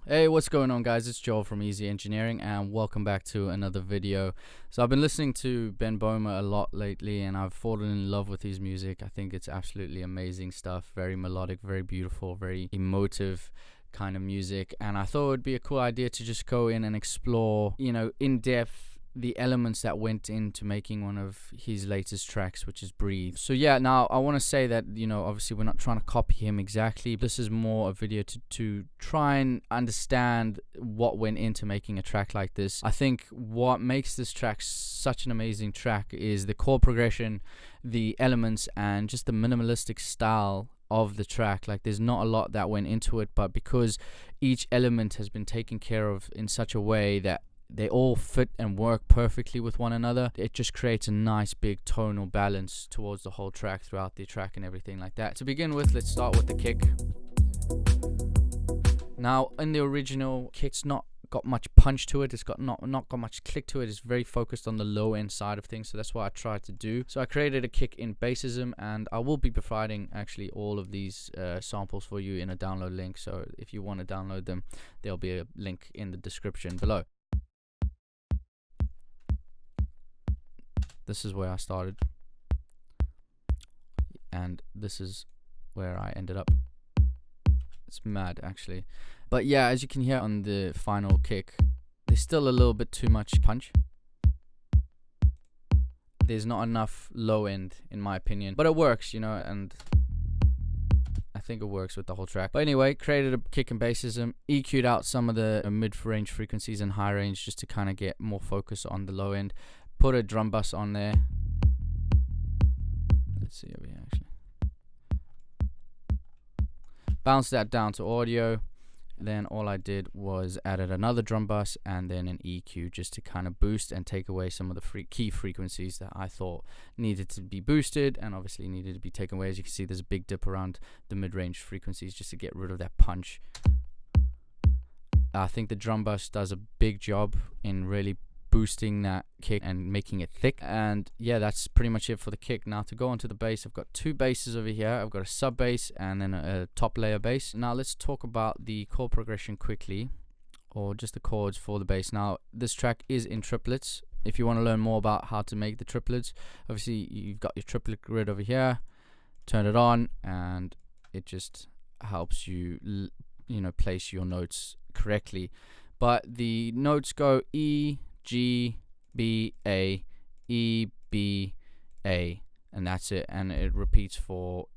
Hey, what's going on, guys? It's Joel from Easy Engineering, and welcome back to another video. So I've been listening to Ben Bohmer a lot lately, and I've fallen in love with his music. I think it's absolutely amazing stuff. Very melodic, very beautiful, very emotive kind of music. And I thought it would be a cool idea to just go in and explore, in depth, the elements that went into making one of his latest tracks, which is Breathe. So yeah, now I want to say that, obviously we're not trying to copy him exactly. This is more a video to try and understand what went into making a track like this. I think what makes this track such an amazing track is the chord progression, the elements, and just the minimalistic style of the track. Like, there's not a lot that went into it, but because each element has been taken care of in such a way that they all fit and work perfectly with one another, it just creates a nice big tonal balance towards the whole track, throughout the track and everything like that. To begin with, let's start with the kick. Now, in the original, kick's not got much punch to it. It's got not got much click to it. It's very focused on the low end side of things, so that's what I tried to do. So I created a kick in bassism, and I will be providing actually all of these samples for you in a download link. So if you want to download them, there'll be a link in the description below. This is where I started, and this is where I ended up. It's mad, actually. But yeah, as you can hear on the final kick, there's still a little bit too much punch. There's not enough low end, in my opinion, but it works, and I think it works with the whole track. But anyway, created a kick and bassism, EQ'd out some of the mid-range frequencies and high range just to kind of get more focus on the low end. Put a drum bus on there. Let's see over here, actually. Bounce that down to audio. Then all I did was added another drum bus and then an EQ just to kind of boost and take away some of the key frequencies that I thought needed to be boosted and obviously needed to be taken away. As you can see, there's a big dip around the mid-range frequencies just to get rid of that punch. I think the drum bus does a big job in really boosting that kick and making it thick. And yeah, that's pretty much it for the kick. Now to go onto the bass, I've got two basses over here. I've got a sub bass and then a top layer bass. Now let's talk about the chord progression quickly, or just the chords for the bass. Now this track is in triplets. If you want to learn more about how to make the triplets, obviously you've got your triplet grid over here. Turn it on and it just helps you place your notes correctly. But the notes go E, G, B, A, E, B, A, and that's it. And it repeats for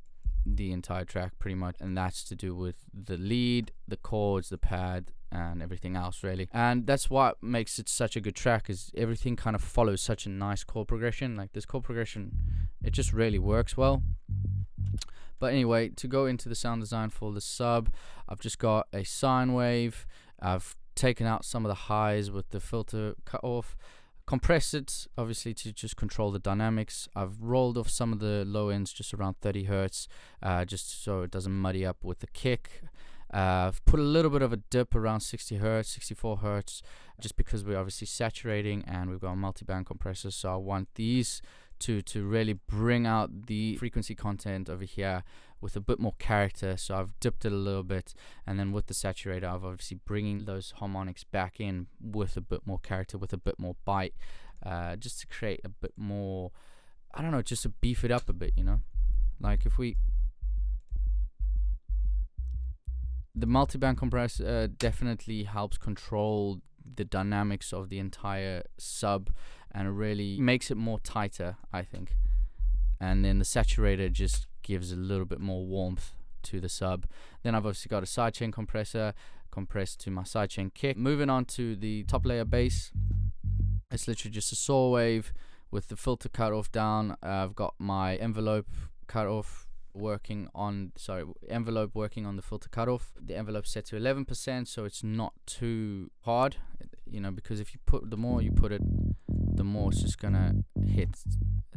the entire track pretty much, and that's to do with the lead, the chords, the pad, and everything else really. And that's what makes it such a good track, is everything kind of follows such a nice chord progression. Like, this chord progression, it just really works well. But anyway, to go into the sound design for the sub, I've just got a sine wave. I've taken out some of the highs with the filter cut off, compressed it obviously to just control the dynamics. I've rolled off some of the low ends just around 30 hertz, just so it doesn't muddy up with the kick. I've put a little bit of a dip around 60 hertz, 64 hertz, just because we're obviously saturating and we've got a multi-band compressor, so I want these to really bring out the frequency content over here with a bit more character. So I've dipped it a little bit, and then with the saturator I've obviously bringing those harmonics back in with a bit more character, with a bit more bite, just to create a bit more, I don't know, just to beef it up a bit, like the multi-band compressor definitely helps control the dynamics of the entire sub and really makes it more tighter, I think. And then the saturator just gives a little bit more warmth to the sub. Then I've obviously got a sidechain compressor compressed to my sidechain kick. Moving on to the top layer bass, it's literally just a saw wave with the filter cut off down. I've got my envelope cut off working on the filter cutoff. The envelope set to 11%, so it's not too hard, because if you put, the more you put it, the more it's just gonna hit.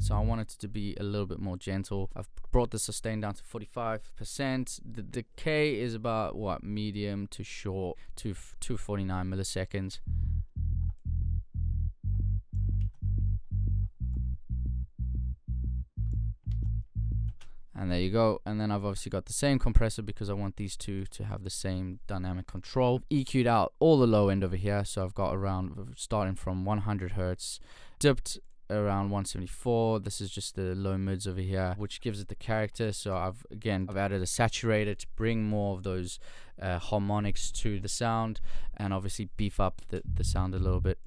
So I want it to be a little bit more gentle. I've brought the sustain down to 45%. The decay is about medium to short, 249 milliseconds. And there you go. And then I've obviously got the same compressor because I want these two to have the same dynamic control. EQ'd out all the low end over here. So I've got around, starting from 100 Hertz, dipped around 174. This is just the low mids over here, which gives it the character. So I've added a saturator to bring more of those harmonics to the sound, and obviously beef up the sound a little bit.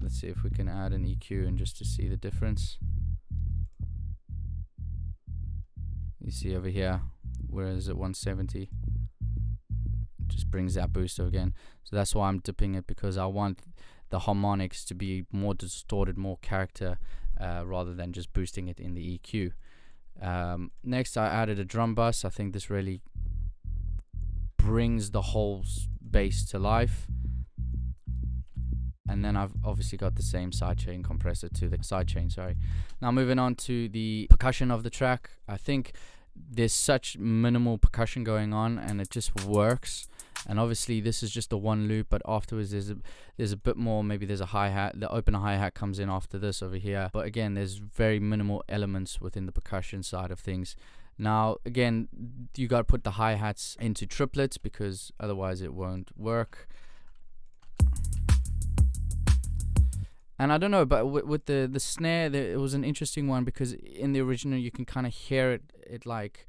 Let's see if we can add an EQ and just to see the difference. You see over here, where is it, 170? Just brings that boost again. So that's why I'm dipping it, because I want the harmonics to be more distorted, more character, rather than just boosting it in the EQ. Next, I added a drum bus. I think this really brings the whole bass to life. And then I've obviously got the same sidechain compressor to the sidechain, sorry. Now moving on to the percussion of the track. I think there's such minimal percussion going on and it just works. And obviously this is just the one loop, but afterwards there's a bit more. Maybe there's a hi-hat. The open hi-hat comes in after this over here. But again, there's very minimal elements within the percussion side of things. Now again, you got to put the hi-hats into triplets because otherwise it won't work. And I don't know, but with the snare, it was an interesting one because in the original you can kind of hear it like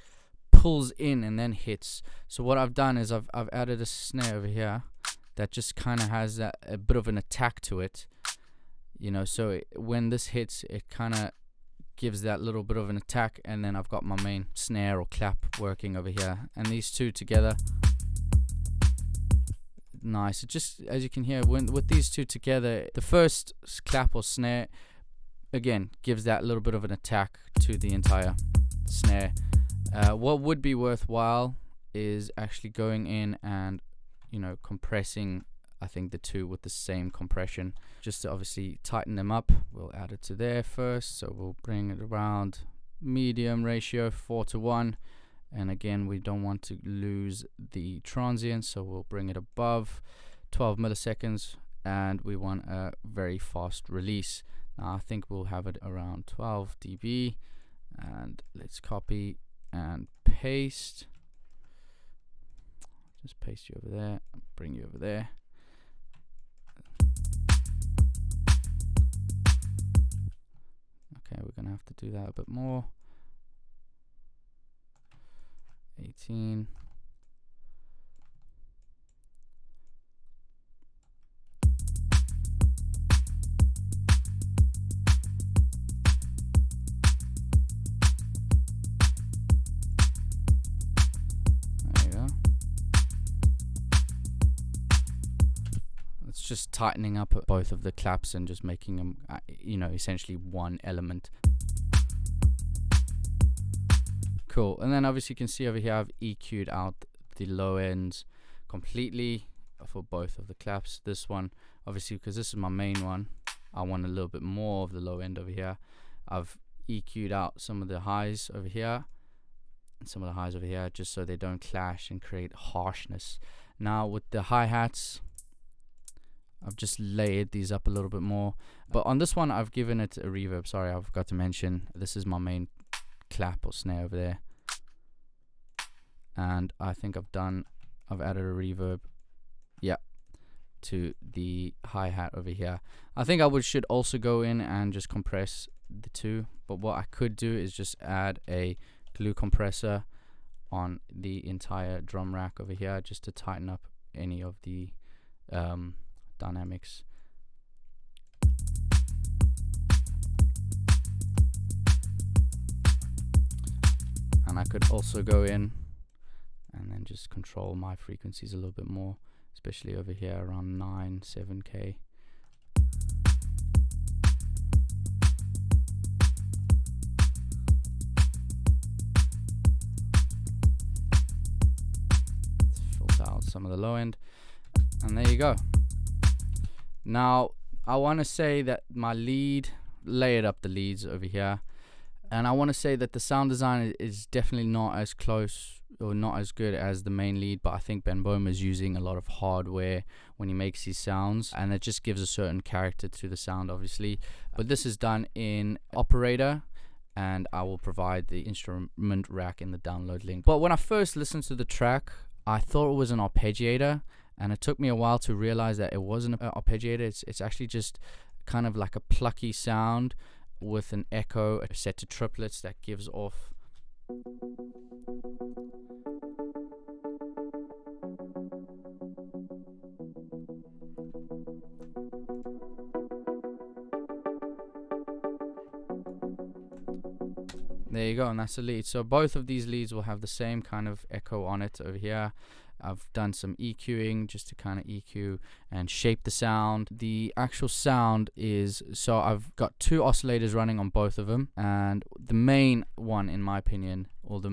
pulls in and then hits. So what I've done is I've added a snare over here that just kind of has a bit of an attack to it, you know. So when this hits, it kind of gives that little bit of an attack, and then I've got my main snare or clap working over here, and these two together. Nice. It just, as you can hear, with these two together, the first clap or snare again gives that little bit of an attack to the entire snare. What would be worthwhile is actually going in and, you know, compressing, I think, the two with the same compression, just to obviously tighten them up. We'll add it to there first, so we'll bring it around medium ratio 4:1. And again, we don't want to lose the transient, so we'll bring it above 12 milliseconds, and we want a very fast release. Now I think we'll have it around 12 dB, and let's copy and paste. Just paste you over there, bring you over there. Okay, we're gonna have to do that a bit more. 18. There you go. It's just tightening up both of the claps and just making them, you know, essentially one element. Cool. And then obviously you can see over here I've EQ'd out the low ends completely for both of the claps. This one, obviously, because this is my main one, I want a little bit more of the low end over here. I've EQ'd out some of the highs over here and some of the highs over here, just so they don't clash and create harshness. Now with the hi-hats, I've just layered these up a little bit more, but on this one I've given it a reverb. Sorry, I forgot to mention this is my main clap or snare over there, and I think I've added a reverb, yeah, to the hi-hat over here. I think I should also go in and just compress the two, but what I could do is just add a glue compressor on the entire drum rack over here, just to tighten up any of the dynamics. And I could also go in and then just control my frequencies a little bit more, especially over here around 7K. Filter out some of the low end, and there you go. Now I want to say that my lead, layered up the leads over here. And I want to say that the sound design is definitely not as close or not as good as the main lead, but I think Ben Bohmer is using a lot of hardware when he makes these sounds, and it just gives a certain character to the sound, obviously. But this is done in Operator, and I will provide the instrument rack in the download link. But when I first listened to the track, I thought it was an arpeggiator, and it took me a while to realize that it wasn't an arpeggiator. It's actually just kind of like a plucky sound with an echo set to triplets that gives off there you go, and that's the lead. So both of these leads will have the same kind of echo on it over here. I've done some EQing just to kind of EQ and shape the sound. The actual sound is, so I've got 2 oscillators running on both of them, and the main one, in my opinion, or the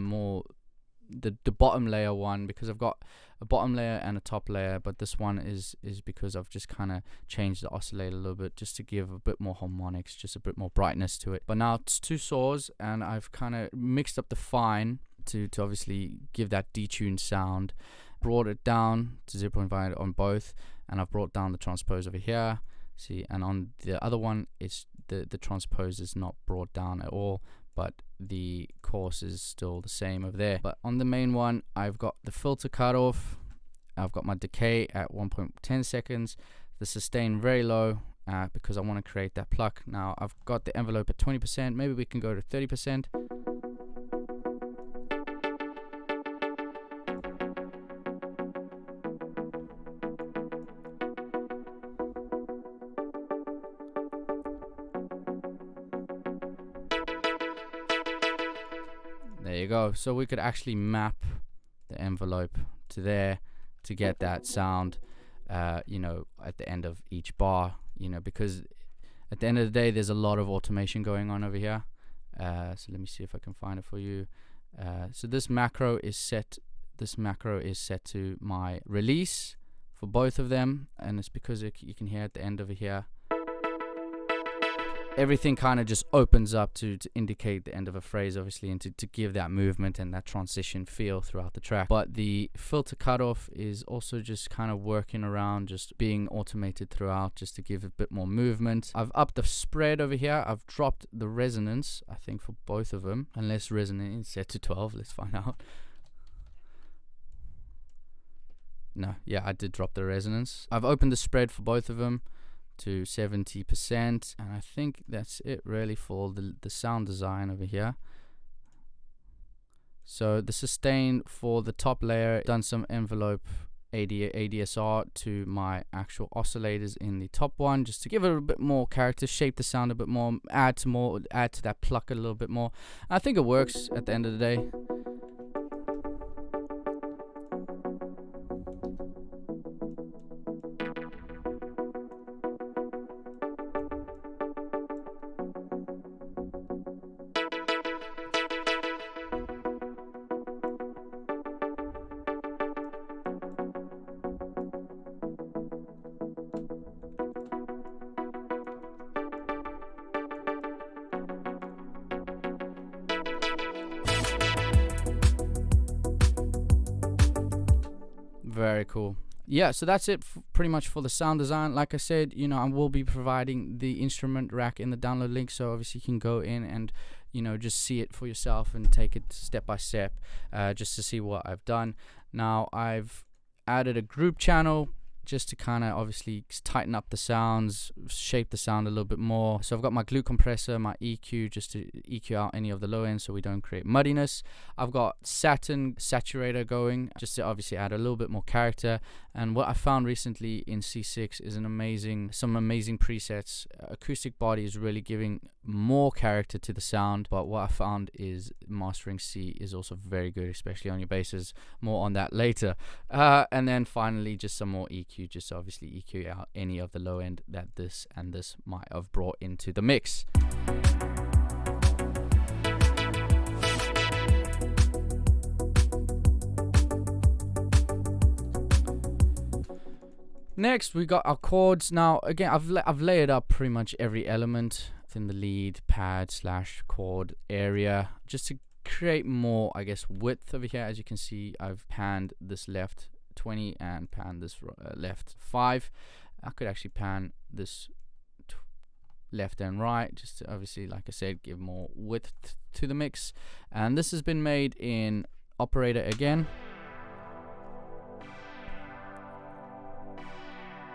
bottom layer one, because I've got a bottom layer and a top layer, but this one is because I've just kind of changed the oscillator a little bit just to give a bit more harmonics, just a bit more brightness to it. But now it's 2 saws, and I've kind of mixed up the fine to obviously give that detuned sound. Brought it down to 0.5 on both, and I've brought down the transpose over here. See, and on the other one, it's the transpose is not brought down at all, but the course is still the same over there. But on the main one, I've got the filter cutoff, I've got my decay at 1.10 seconds, the sustain very low because I want to create that pluck. Now I've got the envelope at 20%, maybe we can go to 30%. There you go. So we could actually map the envelope to there to get that sound, you know, at the end of each bar, you know, because at the end of the day, there's a lot of automation going on over here. So let me see if I can find it for you. So this macro is set to my release for both of them, and it's because you can hear at the end over here, everything kind of just opens up to indicate the end of a phrase, obviously, and to give that movement and that transition feel throughout the track. But the filter cutoff is also just kind of working around, just being automated throughout, just to give a bit more movement. I've upped the spread over here. I've dropped the resonance, I think, for both of them, unless resonance is set to 12. Let's find out. No, yeah, I did drop the resonance. I've opened the spread for both of them to 70%, and I think that's it really for the sound design over here. So the sustain for the top layer, done some envelope ADSR to my actual oscillators in the top one, just to give it a bit more character, shape the sound a bit more, add to that pluck a little bit more. And I think it works at the end of the day. Very cool. Yeah, so that's it pretty much for the sound design. Like I said, you know, I will be providing the instrument rack in the download link, so obviously you can go in and, you know, just see it for yourself and take it step by step, just to see what I've done. Now I've added a group channel just to kind of obviously tighten up the sounds, shape the sound a little bit more. So I've got my glue compressor, my EQ, just to EQ out any of the low ends so we don't create muddiness. I've got Saturn saturator going just to obviously add a little bit more character. And what I found recently in C6 is some amazing presets. Acoustic body is really giving more character to the sound, but what I found is mastering C is also very good, especially on your basses. More on that later. And then finally just some more EQ, just to obviously EQ out any of the low end that this and this might have brought into the mix. Next we got our chords. Now again, I've layered up pretty much every element. within the lead pad / chord area, just to create more, I guess, width over here. As you can see, I've panned this left 20 and panned this left 5. I could actually pan this left and right, just to obviously, like I said, give more width to the mix. And this has been made in operator again,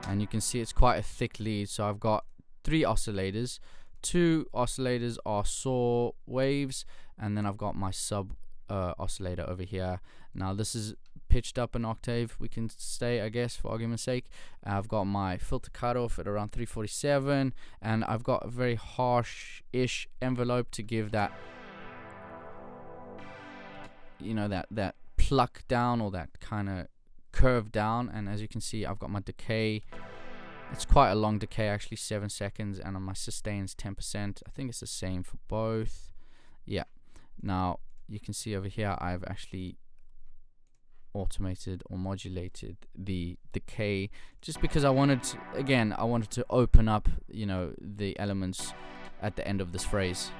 and you can see it's quite a thick lead. So I've got 3 oscillators. 2 oscillators are saw waves, and then I've got my sub oscillator over here. Now this is pitched up an octave, we can say, I guess, for argument's sake. I've got my filter cutoff at around 347, and I've got a very harsh-ish envelope to give that, you know, that pluck down, or that kind of curve down. And as you can see, I've got my decay. It's quite a long decay, actually, 7 seconds, and on my sustains 10%. I think it's the same for both. Yeah. Now you can see over here, I've actually automated or modulated the decay, just because I wanted to, again, I wanted to open up, you know, the elements at the end of this phrase.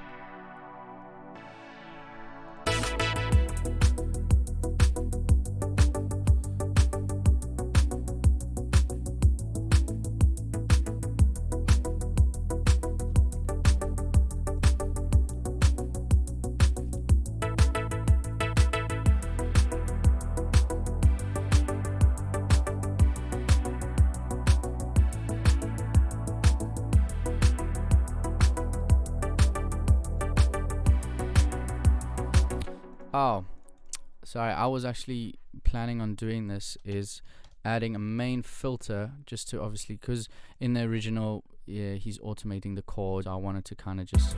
Oh, sorry, I was actually planning on doing this, is adding a main filter, just to obviously, because in the original, yeah, he's automating the chords. I wanted to kind of just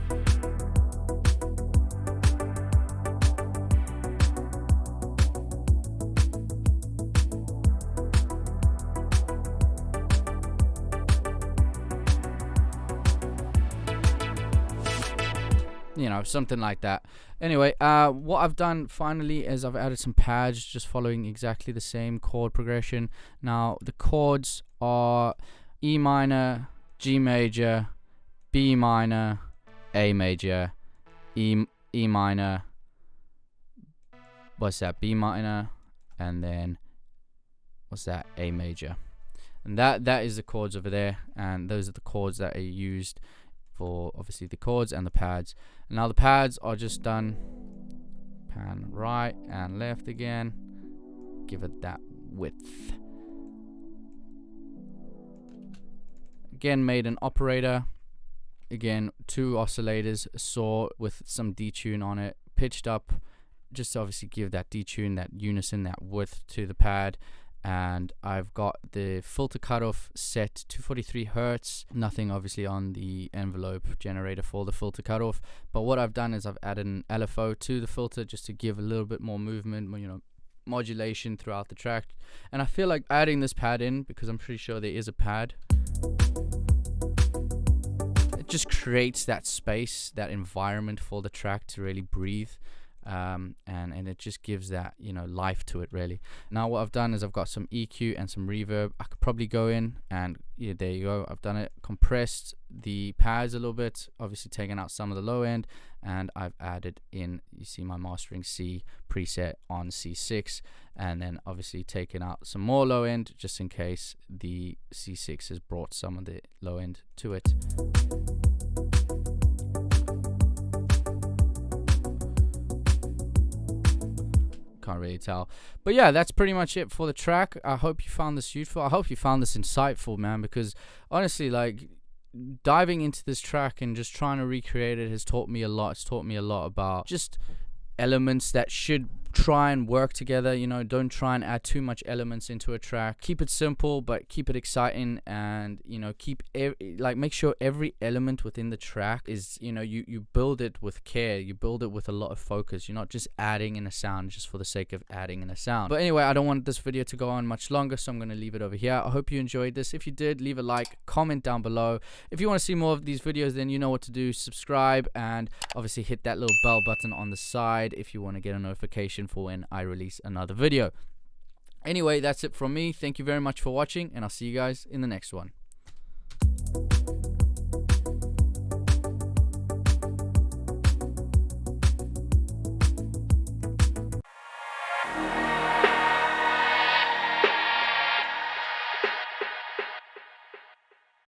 you know, something like that. Anyway, what I've done finally is I've added some pads, just following exactly the same chord progression. Now the chords are E minor, G major, B minor, A major, E minor, what's that, B minor, and then what's that, A major. And that is the chords over there, and those are the chords that are used for obviously the chords and the pads. And now the pads are just done, pan right and left again, give it that width. Again, made an operator, again 2 oscillators, saw with some detune on it, pitched up, just to obviously give that detune, that unison, that width to the pad. And I've got the filter cutoff set to 43 hertz. Nothing obviously on the envelope generator for the filter cutoff. But what I've done is I've added an LFO to the filter, just to give a little bit more movement, you know, modulation throughout the track. And I feel like adding this pad in, because I'm pretty sure there is a pad, it just creates that space, that environment for the track to really breathe. And it just gives that, you know, life to it, really. Now what I've done is I've got some EQ and some reverb. I could probably go in and, yeah, there you go, I've done it, compressed the pads a little bit, obviously taken out some of the low end, and I've added in, you see my mastering C preset on C6, and then obviously taken out some more low end, just in case the C6 has brought some of the low end to it. Can't really tell, but yeah, that's pretty much it for the track. I hope you found this useful. I hope you found this insightful, man, because honestly, like, diving into this track and just trying to recreate it has taught me a lot. It's taught me a lot about just elements that should try and work together. You know, don't try and add too much elements into a track. Keep it simple, but keep it exciting, and, you know, keep make sure every element within the track is, you know, you build it with care, you build it with a lot of focus. You're not just adding in a sound just for the sake of adding in a sound. But anyway, I don't want this video to go on much longer, so I'm going to leave it over here. I hope you enjoyed this. If you did, leave a like, comment down below. If you want to see more of these videos, then you know what to do. Subscribe, and obviously hit that little bell button on the side if you want to get a notification for when I release another video. Anyway, that's it from me. Thank you very much for watching, and I'll see you guys in the next one.